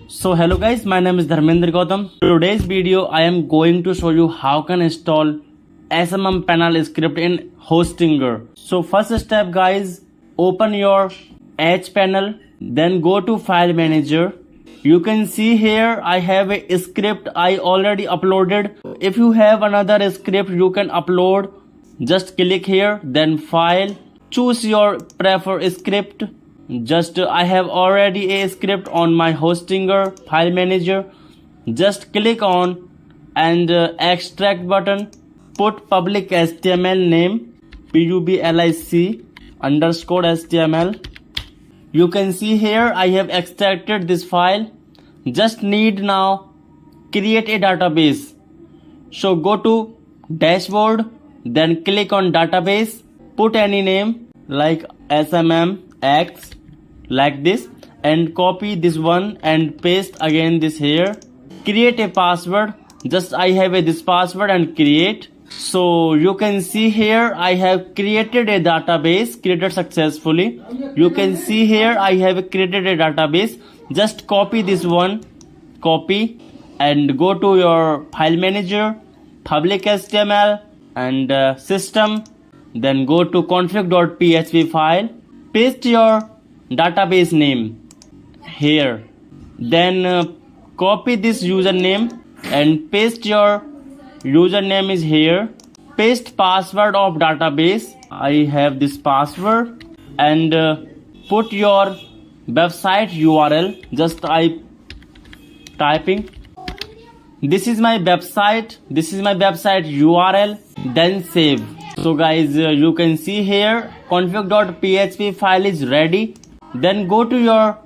So hello guys, my name is Dharmendra Gautam. Today's video I am going to show you how can install SMM Panel Script in Hostinger. So first step guys, open your Cpanel, then go to File Manager. You can see here I have a script I already uploaded. If you have another script you can upload. Just click here, then File, choose your preferred script. I have already a script on my Hostinger file manager. Just click on and extract button. Put public HTML name public underscore HTML. You can see here I have extracted this file. Just need now create a database. So go to dashboard, then click on database. Put any name like SMM X like this and copy this one and paste again this here. Create a password. I have this password and create. So you can see here I have created a database, created successfully. You can see here I have created a database. Just copy this one, copy, and go to your file manager, public HTML and system. Then go to config.php file. Paste your database name here. Then copy this username and paste your username is here. Paste password of database. I have this password and put your website URL. I typing. This is my website URL. Then save. So guys, you can see here config.php file is ready. Then go to your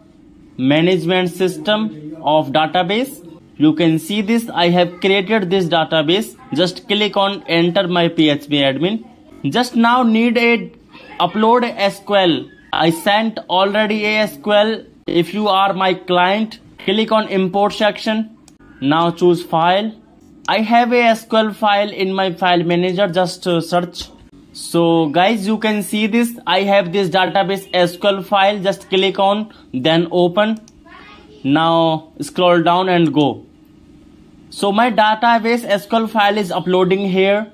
management system of database. You can see this. I have created this database. Just click on enter my PHP admin. Just now need a upload SQL. I sent already a SQL. If you are my client, click on import section. Now choose file. I have a SQL file in my file manager. Just search. So guys, you can see this. I have this database SQL file. Just click on, then open. Now scroll down and go. So my database SQL file is uploading here.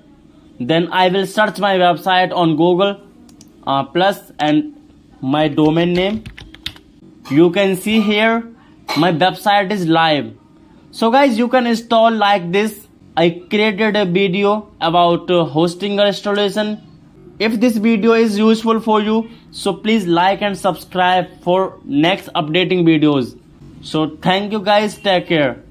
Then I will search my website on Google plus and my domain name. You can see here my website is live. So guys, you can install like this. I created a video about Hostinger installation. If this video is useful for you, so please like and subscribe for next updating videos. So thank you guys, take care.